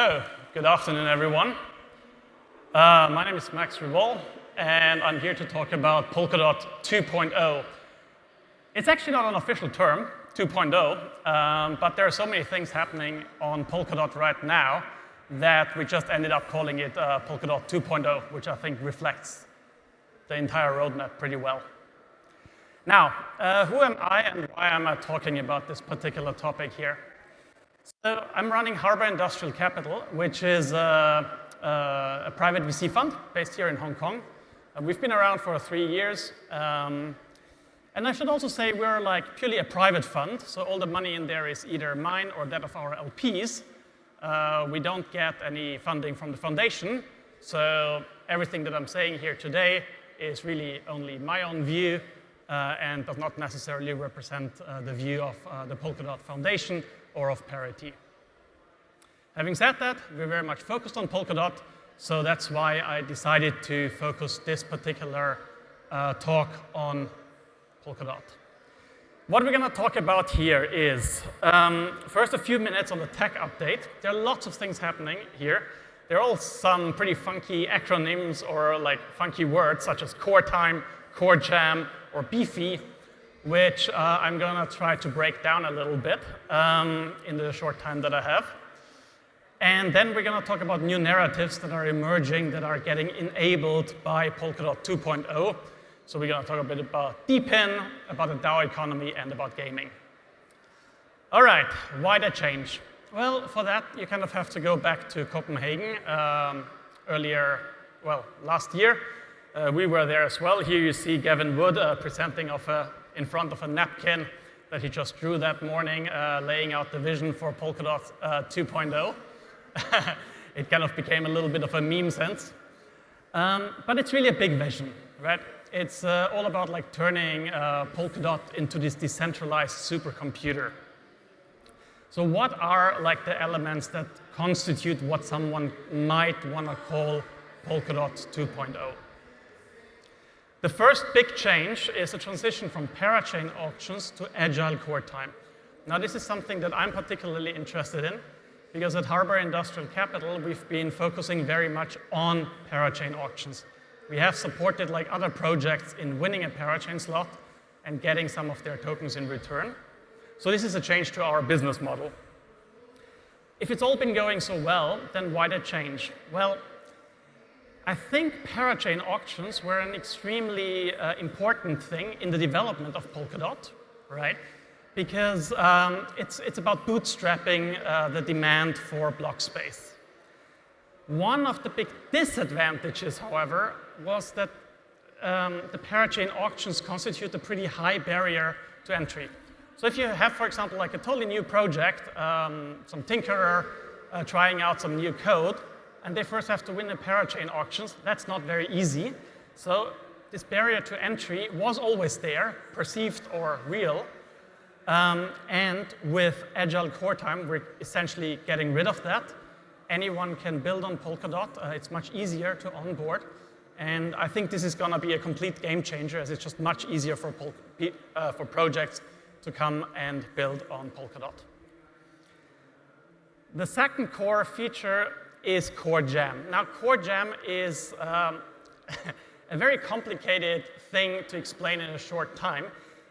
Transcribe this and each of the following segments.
So, good afternoon, everyone. My name is Rebol, and I'm here to talk about Polkadot 2.0. It's actually not an official term, 2.0, but there are so many things happening on Polkadot right now that we just ended up calling it Polkadot 2.0, which I think reflects the entire roadmap pretty well. Now, who am I and why am I talking about this particular topic here? So I'm running Harbour Industrial Capital, which is a private VC fund based here in Hong Kong. We've been around for 3 years. And I should also say we're like purely a private fund, so all the money in there is either mine or that of our LPs. We don't get any funding from the foundation, so everything that I'm saying here today is really only my own view and does not necessarily represent the view of the Polkadot Foundation or of Parity. Having said that, we're very much focused on Polkadot, so that's why I decided to focus this particular talk on Polkadot. What we're going to talk about here is, first a few minutes on the tech update. There are lots of things happening here. There are all some pretty funky acronyms or like funky words such as core time, core jam, or beefy, which I'm going to try to break down a little bit in the short time that I have. And then we're going to talk about new narratives that are emerging that are getting enabled by Polkadot 2.0. So we're going to talk a bit about DePIN, about the DAO economy, and about gaming. All right, why the change? Well, for that, you kind of have to go back to Copenhagen last year. We were there as well. Here you see Gavin Wood presenting in front of a napkin that he just drew that morning, laying out the vision for Polkadot 2.0. It kind of became a little bit of a meme sense. But it's really a big vision, right? It's all about like turning Polkadot into this decentralized supercomputer. So what are like the elements that constitute what someone might want to call Polkadot 2.0? The first big change is a transition from parachain auctions to agile core time. Now, this is something that I'm particularly interested in because at Harbour Industrial Capital, we've been focusing very much on parachain auctions. We have supported like other projects in winning a parachain slot and getting some of their tokens in return. So this is a change to our business model. If it's all been going so well, then why the change? Well, I think parachain auctions were an extremely important thing in the development of Polkadot, right? Because it's about bootstrapping the demand for block space. One of the big disadvantages, however, was that the parachain auctions constitute a pretty high barrier to entry. So if you have, for example, like a totally new project, some tinkerer trying out some new code, and they first have to win the parachain auctions, that's not very easy. So this barrier to entry was always there, perceived or real. And with agile core time, we're essentially getting rid of that. Anyone can build on Polkadot. It's much easier to onboard. And I think this is going to be a complete game changer, as it's just much easier for projects to come and build on Polkadot. The second core feature is Core Jam. Now, Core Jam is a very complicated thing to explain in a short time.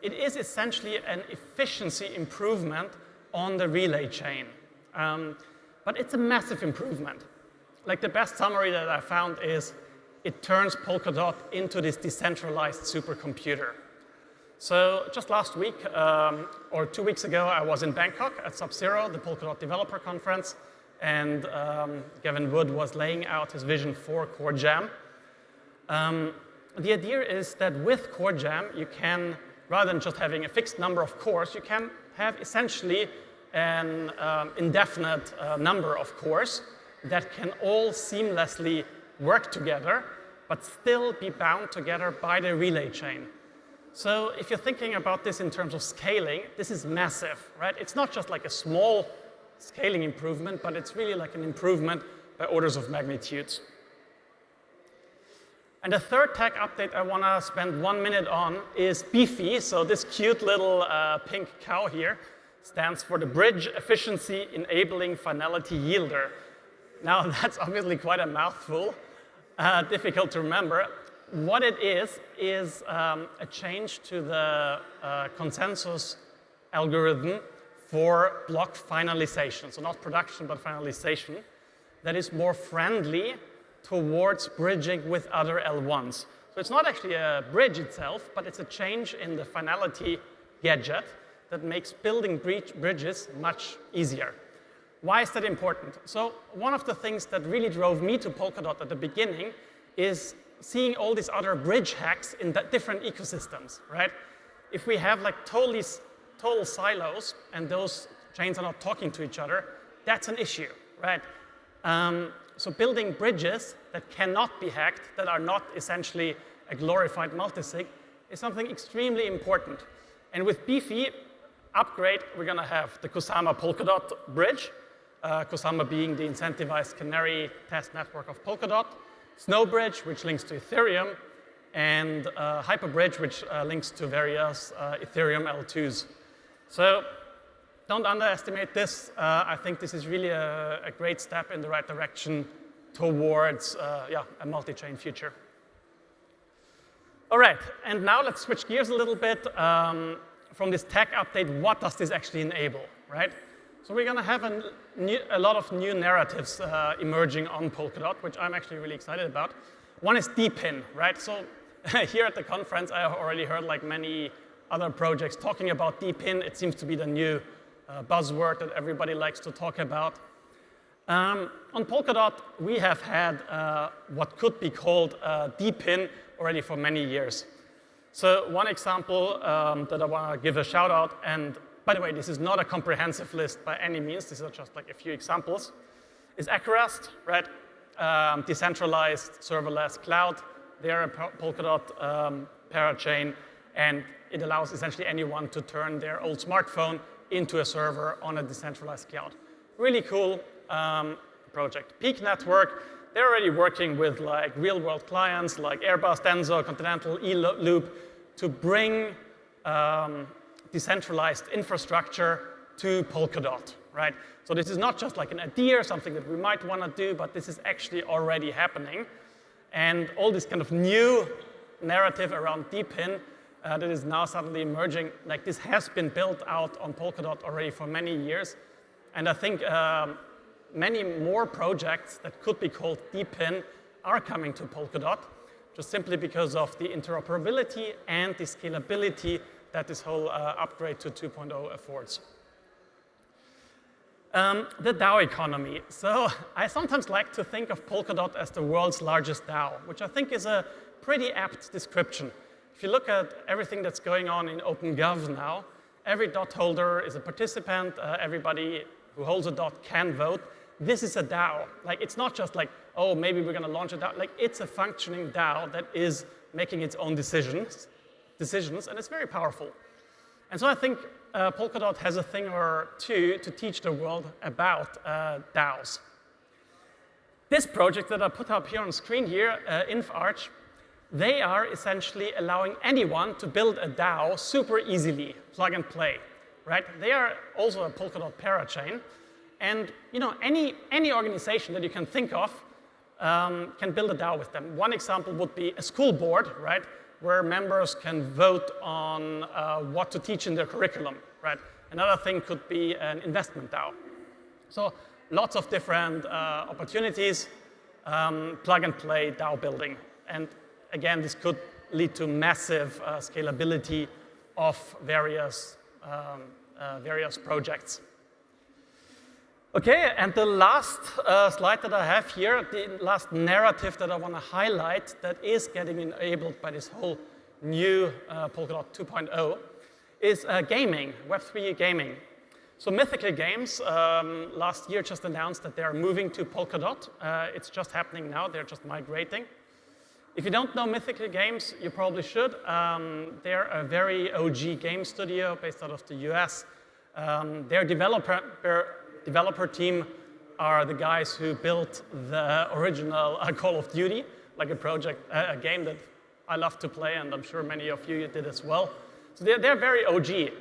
It is essentially an efficiency improvement on the relay chain. But it's a massive improvement. Like the best summary that I found is it turns Polkadot into this decentralized supercomputer. So just last week, or 2 weeks ago, I was in Bangkok at Sub-Zero, the Polkadot Developer Conference, and Gavin Wood was laying out his vision for Core Jam. The idea is that with Core Jam, you can, rather than just having a fixed number of cores, you can have essentially an indefinite number of cores that can all seamlessly work together, but still be bound together by the relay chain. So if you're thinking about this in terms of scaling, this is massive, right? It's not just like a small scaling improvement, but it's really like an improvement by orders of magnitudes. And the third tech update I want to spend 1 minute on is Beefy. So this cute little pink cow here stands for the Bridge Efficiency Enabling Finality Yielder. Now, that's obviously quite a mouthful, difficult to remember. What it is a change to the consensus algorithm for block finalization. So not production, but finalization. That is more friendly towards bridging with other L1s. So it's not actually a bridge itself, but it's a change in the finality gadget that makes building bridges much easier. Why is that important? So one of the things that really drove me to Polkadot at the beginning is seeing all these other bridge hacks in different ecosystems, right? If we have like total silos and those chains are not talking to each other, that's an issue, right? So building bridges that cannot be hacked, that are not essentially a glorified multisig, is something extremely important. And with Beefy upgrade, we're going to have the Kusama Polkadot bridge, Kusama being the incentivized canary test network of Polkadot, Snowbridge, which links to Ethereum, and Hyperbridge, which links to various Ethereum L2s. So don't underestimate this. I think this is really a great step in the right direction towards a multi-chain future. All right, and now let's switch gears a little bit from this tech update. What does this actually enable, right? So we're going to have a lot of new narratives emerging on Polkadot, which I'm actually really excited about. One is DPIN, right? So here at the conference, I have already heard like many other projects talking about DPIN. It seems to be the new buzzword that everybody likes to talk about. On Polkadot, we have had what could be called DPIN already for many years. So one example that I want to give a shout out, and by the way, this is not a comprehensive list by any means. These are just like a few examples. Is Acorust, right? Decentralized serverless cloud. They're a Polkadot parachain, and it allows essentially anyone to turn their old smartphone into a server on a decentralized cloud. Really cool project. Peak Network, they're already working with like real-world clients like Airbus, Denso, Continental, E-Loop to bring decentralized infrastructure to Polkadot, right? So this is not just like an idea, something that we might want to do, but this is actually already happening. And all this kind of new narrative around DPIN that is now suddenly emerging, like this has been built out on Polkadot already for many years. And I think many more projects that could be called DPIN are coming to Polkadot, just simply because of the interoperability and the scalability that this whole upgrade to 2.0 affords. The DAO economy. So I sometimes like to think of Polkadot as the world's largest DAO, which I think is a pretty apt description. If you look at everything that's going on in OpenGov now, every dot holder is a participant. Everybody who holds a dot can vote. This is a DAO. Like, it's not just like, oh, maybe we're going to launch a DAO. Like, it's a functioning DAO that is making its own decisions, and it's very powerful. And so I think Polkadot has a thing or two to teach the world about DAOs. This project that I put up here on screen here, InfArch, they are essentially allowing anyone to build a DAO super easily, plug and play, right? They are also a Polkadot parachain. And any organization that you can think of can build a DAO with them. One example would be a school board, right, where members can vote on what to teach in their curriculum, right? Another thing could be an investment DAO. So lots of different opportunities, plug and play DAO building. And again, this could lead to massive scalability of various projects. Okay, and the last slide that I have here, the last narrative that I want to highlight that is getting enabled by this whole new Polkadot 2.0 is gaming, Web3 gaming. So Mythical Games last year just announced that they are moving to Polkadot. It's just happening now, they're just migrating. If you don't know Mythical Games, you probably should. They're a very OG game studio based out of the US. Their developer team are the guys who built the original Call of Duty, like a game that I love to play, and I'm sure many of you did as well. So they're very OG.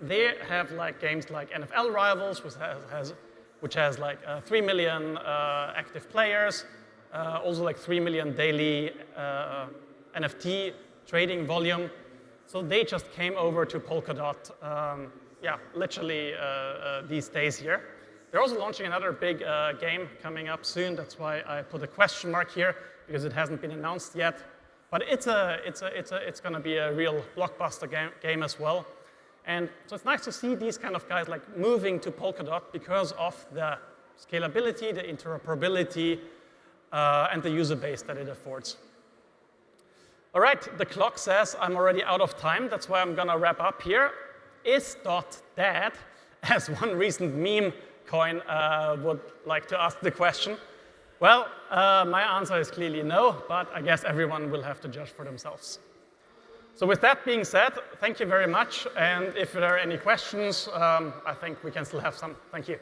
They have like games like NFL Rivals, which has which has like 3 million active players, also like 3 million daily NFT trading volume. So they just came over to Polkadot, literally these days here. They're also launching another big game coming up soon. That's why I put a question mark here, because it hasn't been announced yet. But it's going to be a real blockbuster game as well. And so it's nice to see these kind of guys like moving to Polkadot because of the scalability, the interoperability, and the user base that it affords. All right, the clock says I'm already out of time. That's why I'm going to wrap up here. Is dot dead, as one recent meme coin would like to ask the question? Well, my answer is clearly no, but I guess everyone will have to judge for themselves. So with that being said, thank you very much. And if there are any questions, I think we can still have some. Thank you.